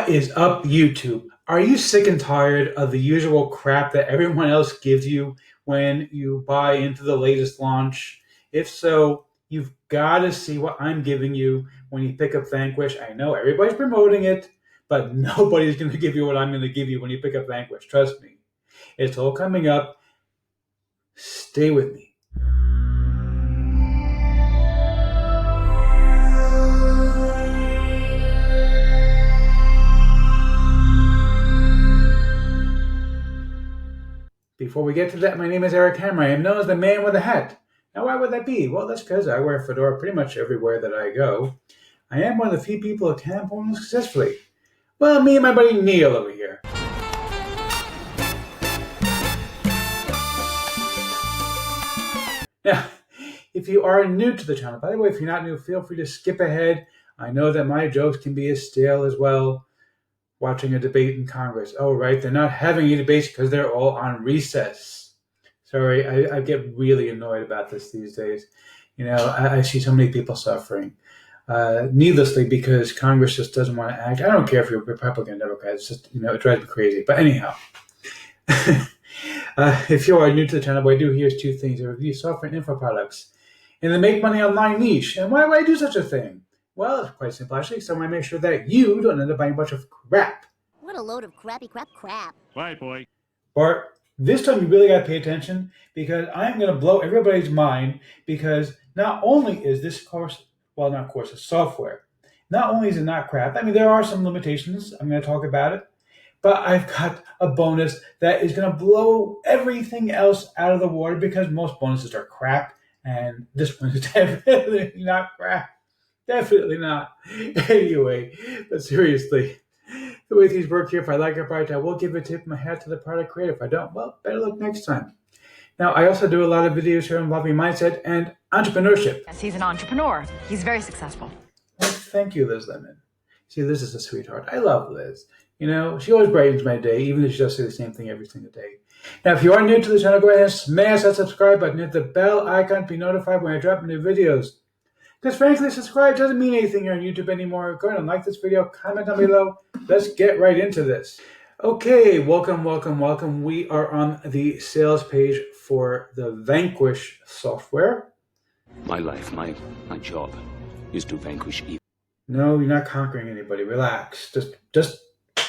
What is up, YouTube? Are you sick and tired of the usual crap that everyone else gives you when you buy into the latest launch? If so, you've got to see what I'm giving you when you pick up Vanquish. I know everybody's promoting it, but nobody's going to give you what I'm going to give you when you pick up Vanquish. Trust me. It's all coming up. Stay with me. Before we get to that, my name is Eric Hammer. I am known as the man with a hat. Now, why would that be? Well, that's because I wear a fedora pretty much everywhere that I go. I am one of the few people who can perform successfully. Well, me and my buddy Neil over here. Now, if you are new to the channel, by the way, if you're not new, feel free to skip ahead. I know that my jokes can be as stale as well. Watching a debate in Congress. Oh, right, they're not having any debates because they're all on recess. Sorry, I get really annoyed about this these days. You know, I see so many people suffering needlessly because Congress just doesn't want to act. I don't care if you're Republican or Democrat. It's just, it drives me crazy. But anyhow, if you are new to the channel, what I do here is two things. I review software and info products in the make money online niche. And why would I do such a thing? Well, it's quite simple, actually. So I want to make sure that you don't end up buying a bunch of crap. What a load of crappy crap. Right, boy. Bart, this time you really got to pay attention because I'm going to blow everybody's mind because not only is this course, well, not course, it's software. Not only is it not crap, I mean, there are some limitations. I'm going to talk about it. But I've got a bonus that is going to blow everything else out of the water because most bonuses are crap. And this one is definitely not crap. Definitely not. Anyway, but seriously, the way things work here, if I like a product, I will give a tip of my hat to the product creator. If I don't, well, better luck next time. Now, I also do a lot of videos here involving mindset and entrepreneurship. Yes, he's an entrepreneur. He's very successful. Well, thank you, Liz Lemon. See, Liz is a sweetheart. I love Liz. She always brightens my day, even if she does say the same thing every single day. Now, if you are new to the channel, go ahead and smash that subscribe button. Hit the bell icon to be notified when I drop new videos. Because frankly, subscribe doesn't mean anything here on YouTube anymore. Go ahead and like this video, comment down below. Let's get right into this. Okay, welcome. We are on the sales page for the Vanquish software. My life, my job is to vanquish evil. No, you're not conquering anybody. Relax. Just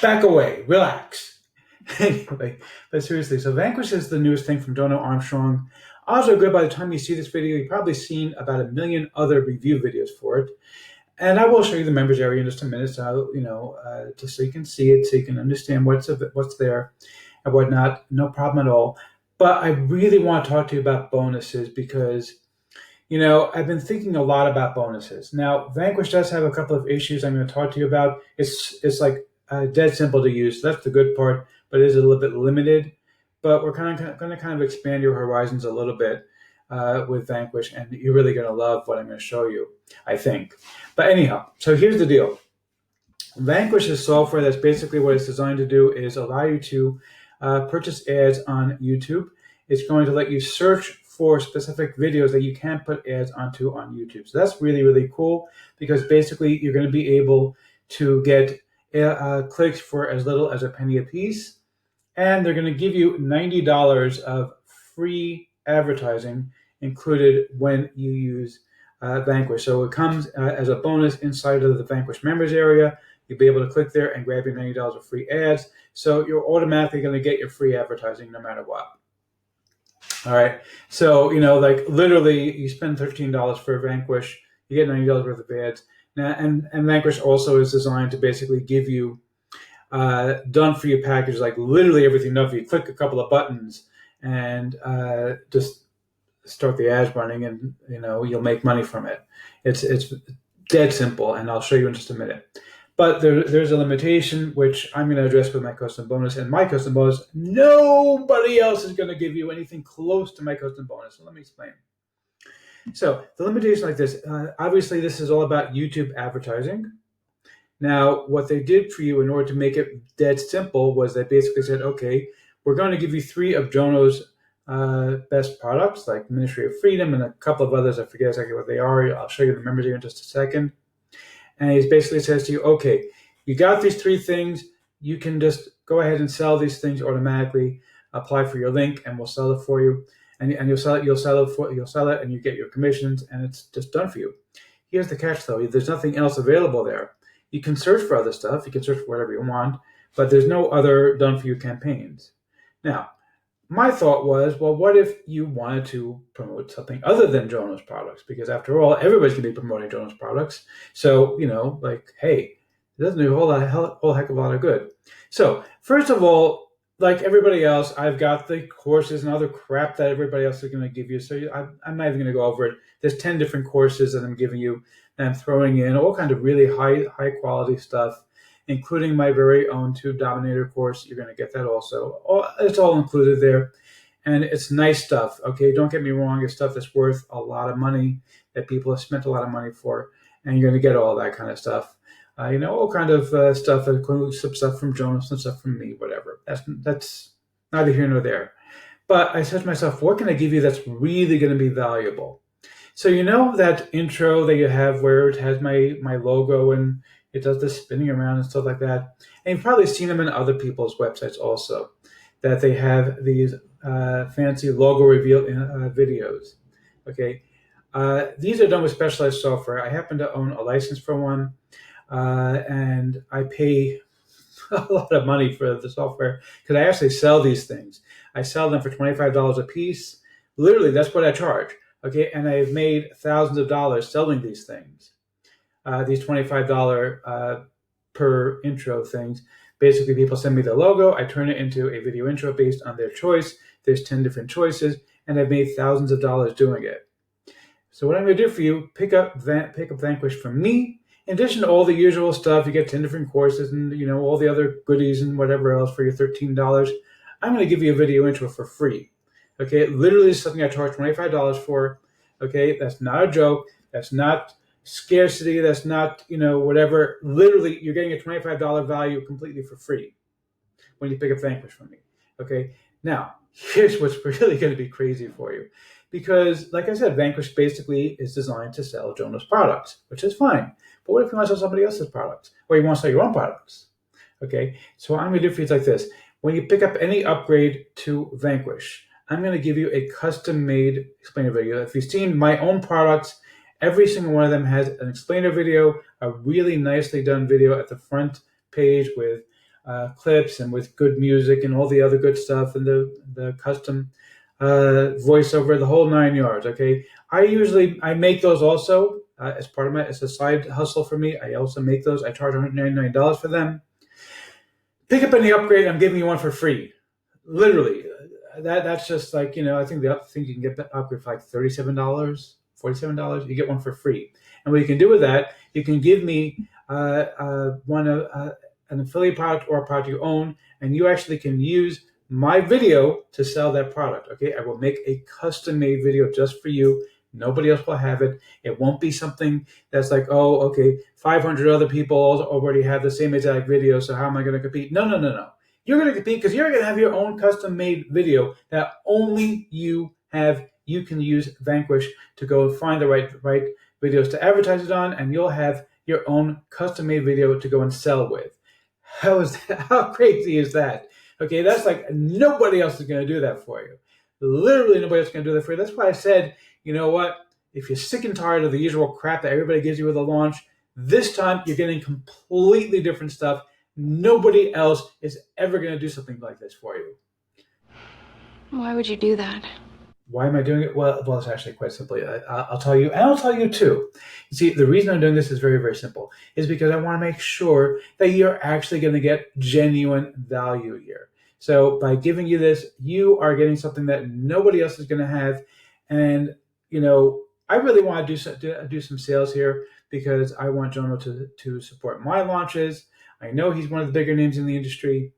back away. Relax. Anyway, but seriously, so Vanquish is the newest thing from Donald Armstrong. Also good, by the time you see this video, you've probably seen about 1 million other review videos for it. And I will show you the members area in just a minute, so just so you can see it, so you can understand what's there and whatnot. No problem at all. But I really want to talk to you about bonuses because, I've been thinking a lot about bonuses. Now, Vanquish does have a couple of issues I'm going to talk to you about. It's like dead simple to use. So that's the good part, but it is a little bit limited. But we're going to expand your horizons a little bit with Vanquish, and you're really going to love what I'm going to show you, I think. But anyhow, so here's the deal. Vanquish is software that's basically what it's designed to do is allow you to purchase ads on YouTube. It's going to let you search for specific videos that you can't put ads onto on YouTube. So that's really, really cool because basically you're going to be able to get clicks for as little as a penny a piece. And they're going to give you $90 of free advertising included when you use Vanquish. So it comes as a bonus inside of the Vanquish members area. You'll be able to click there and grab your $90 of free ads. So you're automatically going to get your free advertising no matter what. All right. So, like literally you spend $13 for Vanquish, you get $90 worth of ads. Now, and Vanquish also is designed to basically give you done for you package, like literally everything done for you. Click a couple of buttons and just start the ads running, and you'll make money from it. It's dead simple, and I'll show you in just a minute. But there's a limitation which I'm going to address with my custom bonus. And my custom bonus, nobody else is going to give you anything close to my custom bonus. So let me explain. So the limitation like this, obviously this is all about YouTube advertising. Now, what they did for you in order to make it dead simple was they basically said, okay, we're going to give you 3 of Jono's best products, like Ministry of Freedom and a couple of others. I forget exactly what they are. I'll show you the members here in just a second. And he basically says to you, okay, you got these three things. You can just go ahead and sell these things automatically. Apply for your link, and we'll sell it for you. And you'll sell it. You'll sell it, and you get your commissions, and it's just done for you. Here's the catch, though: there's nothing else available there. You can search for other stuff. You can search for whatever you want, but there's no other done for you campaigns. Now, my thought was, well, what if you wanted to promote something other than Jono's products? Because after all, everybody's going to be promoting Jono's products. So, hey, it doesn't do a whole heck of a lot of good. So, first of all, like everybody else, I've got the courses and other crap that everybody else is going to give you. So I'm not even going to go over it. There's 10 different courses that I'm giving you, and I'm throwing in all kind of really high quality stuff, including my very own Tube Dominator course. You're going to get that also. It's all included there. And it's nice stuff, okay? Don't get me wrong. It's stuff that's worth a lot of money, that people have spent a lot of money for. And you're going to get all that kind of stuff. All kind of stuff that includes some stuff from Jonas, some stuff from me, whatever. That's neither here nor there. But I said to myself, what can I give you that's really going to be valuable? So that intro that you have where it has my logo and it does the spinning around and stuff like that. And you've probably seen them in other people's websites also, that they have these fancy logo reveal videos. Okay, these are done with specialized software. I happen to own a license for one, and I pay a lot of money for the software because I actually sell these things. I sell them for $25 a piece. Literally, that's what I charge. Okay, and I've made thousands of dollars selling these things. These $25 per intro things. Basically, people send me the logo. I turn it into a video intro based on their choice. There's 10 different choices, and I've made thousands of dollars doing it. So what I'm going to do for you, pick up Vanquish from me. In addition to all the usual stuff, you get 10 different courses and all the other goodies and whatever else for your $13. I'm going to give you a video intro for free. Okay, literally something I charge $25 for. Okay, that's not a joke. That's not scarcity. That's not, whatever. Literally, you're getting a $25 value completely for free when you pick up Vanquish from me. Okay, now, here's what's really going to be crazy for you. Because, like I said, Vanquish basically is designed to sell Jonas products, which is fine. But what if you want to sell somebody else's products? Or you want to sell your own products? Okay, so what I'm going to do for you is like this. When you pick up any upgrade to Vanquish, I'm going to give you a custom-made explainer video. If you've seen my own products, every single one of them has an explainer video, a really nicely done video at the front page with clips and with good music and all the other good stuff and the custom voiceover, the whole 9 yards. Okay, I make those also as part of it's a side hustle for me. I also make those. I charge $199 for them. Pick up any upgrade. I'm giving you one for free. Literally, that's just like I think you can get the upgrade for like $37, $47. You get one for free. And what you can do with that, you can give me an affiliate product or a product you own, and you actually can use my video to sell that product. Okay, I will make a custom-made video just for you. Nobody else will have it. It won't be something that's like, 500 other people already have the same exact video, so how am I going to compete? No. You're going to compete because you're going to have your own custom-made video that only you have. You can use Vanquish to go find the right videos to advertise it on, and you'll have your own custom-made video to go and sell with. How crazy is that? Okay, that's like nobody else is going to do that for you. Literally nobody else is going to do that for you. That's why I said, you know what? If you're sick and tired of the usual crap that everybody gives you with a launch, this time you're getting completely different stuff. Nobody else is ever going to do something like this for you. Why would you do that? Why am I doing it? Well, it's actually quite simply. I'll tell you, and I'll tell you too. You see, the reason I'm doing this is very, very simple. Is because I want to make sure that you're actually going to get genuine value here. So by giving you this, you are getting something that nobody else is going to have. And, I really want to do some sales here because I want Jono to support my launches. I know he's one of the bigger names in the industry.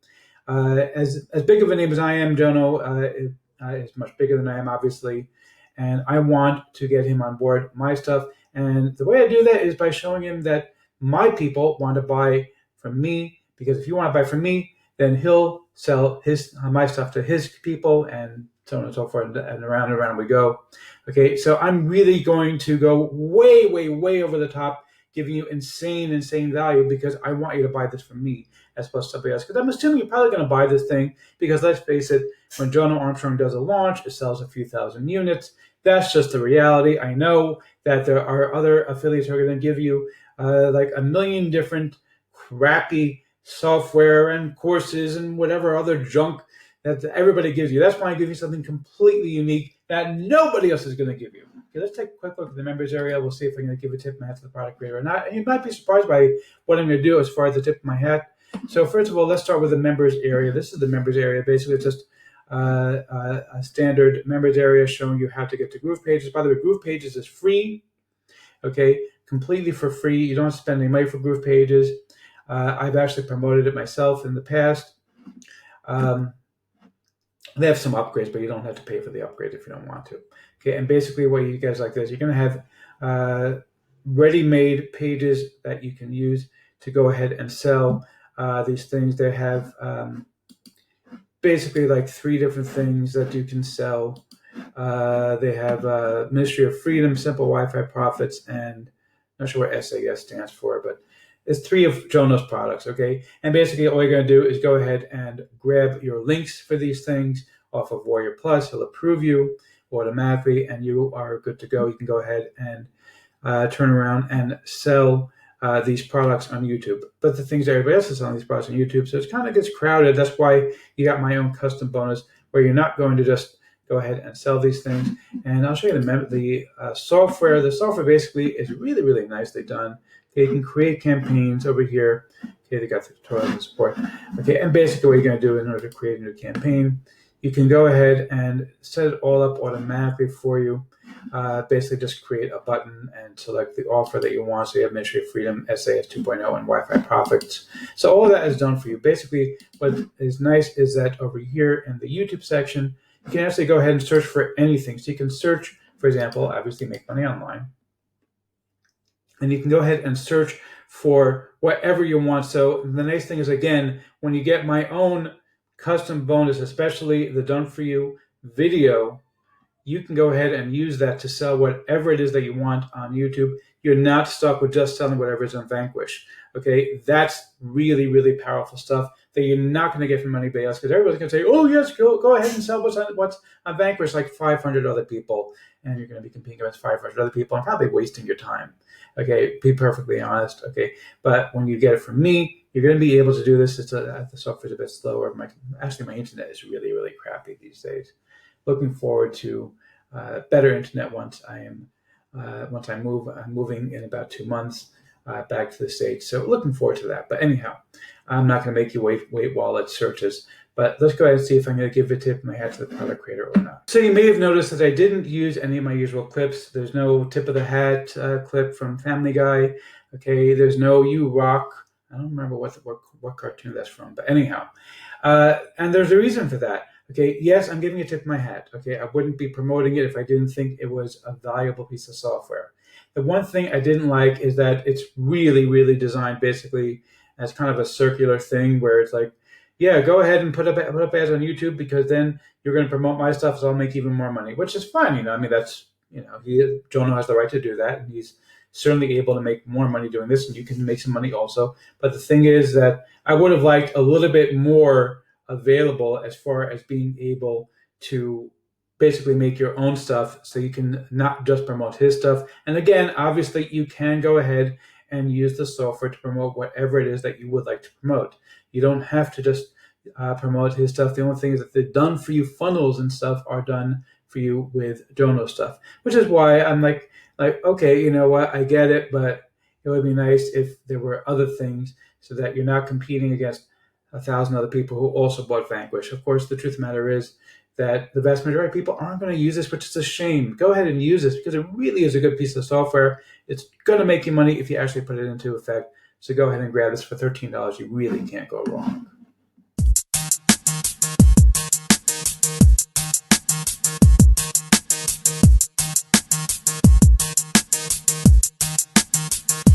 As big of a name as I am, Jono is much bigger than I am, obviously. And I want to get him on board my stuff. And the way I do that is by showing him that my people want to buy from me, because if you want to buy from me, then he'll sell my stuff to his people, and so on and so forth, and around we go. Okay, so I'm really going to go way, way, way over the top, giving you insane value because I want you to buy this from me as opposed to somebody else. Because I'm assuming you're probably going to buy this thing because let's face it, when Jono Armstrong does a launch, it sells a few thousand units. That's just the reality. I know that there are other affiliates who are going to give you like a million different crappy software and courses and whatever other junk that everybody gives you. That's why I give you something completely unique that nobody else is going to give you. Okay, let's take a quick look at the members area. We'll see if I'm going to give a tip of my hat to the product creator or not. And you might be surprised by what I'm going to do as far as the tip of my hat. So first of all, let's start with the members area. This is the members area. Basically, it's just a standard members area showing you how to get to Groove Pages. By the way, Groove Pages is free, okay, completely for free. You don't have to spend any money for Groove Pages. I've actually promoted it myself in the past. They have some upgrades, but you don't have to pay for the upgrades if you don't want to. Okay, and basically what you guys like this, you're going to have ready-made pages that you can use to go ahead and sell these things. They have basically like 3 different things that you can sell. They have Ministry of Freedom, Simple Wi-Fi Profits, and I'm not sure what SAS stands for, but it's 3 of Jono's products, okay? And basically all you're going to do is go ahead and grab your links for these things off of Warrior Plus. He'll approve you automatically, and you are good to go. You can go ahead and turn around and sell these products on YouTube. But the things everybody else is selling these products on YouTube, so it kind of gets crowded. That's why you got my own custom bonus where you're not going to just go ahead and sell these things. And I'll show you the software. The software basically is really nicely done. Okay, you can create campaigns over here. Okay, they got the tutorial and support. Okay, and basically what you're going to do in order to create a new campaign, you can go ahead and set it all up automatically for you. Basically just create a button and select the offer that you want. So you have Ministry of Freedom, SAS 2.0, and Wi-Fi Profits. So all of that is done for you. Basically what is nice is that over here in the YouTube section, you can actually go ahead and search for anything. So you can search, for example, obviously make money online. And you can go ahead and search for whatever you want. So the nice thing is, again, when you get my own custom bonus, especially the Done For You video, you can go ahead and use that to sell whatever it is that you want on YouTube. You're not stuck with just selling whatever is on Vanquish. Okay, that's really powerful stuff that you're not going to get from anybody else, because everybody's going to say, oh yes, go ahead and sell what's on Vanquish, like 500 other people, and you're going to be competing against 500 other people and probably wasting your time. Okay, be perfectly honest. Okay, but when you get it from me, you're going to be able to do this. The software's a bit slower. My internet is really crappy these days. Looking forward to better internet once I'm moving in about 2 months back to the States. So looking forward to that. But anyhow, I'm not going to make you wait while it searches. But let's go ahead and see if I'm going to give a tip of my hat to the product creator or not. So you may have noticed that I didn't use any of my usual clips. There's no tip of the hat clip from Family Guy. Okay, there's no You Rock. I don't remember what cartoon that's from. But anyhow, and there's a reason for that. Okay, yes, I'm giving a tip of my hat. Okay, I wouldn't be promoting it if I didn't think it was a valuable piece of software. The one thing I didn't like is that it's really designed basically as kind of a circular thing where it's like, yeah, go ahead and put up ads on YouTube because then you're going to promote my stuff, so I'll make even more money, which is fine. I mean, that's, Jono has the right to do that, and he's certainly able to make more money doing this, and you can make some money also. But the thing is that I would have liked a little bit more available as far as being able to basically make your own stuff, so you can not just promote his stuff. And again, obviously you can go ahead and use the software to promote whatever it is that you would like to promote. You don't have to just promote his stuff. The only thing is that the done for you funnels and stuff are done for you with Jono stuff, which is why I'm like, okay, you know what, I get it, but it would be nice if there were other things so that you're not competing against 1,000 other people who also bought Vanquish. Of course, the truth of the matter is that the vast majority of people aren't going to use this, which is a shame. Go ahead and use this because it really is a good piece of software. It's going to make you money if you actually put it into effect. So go ahead and grab this for $13. You really can't go wrong.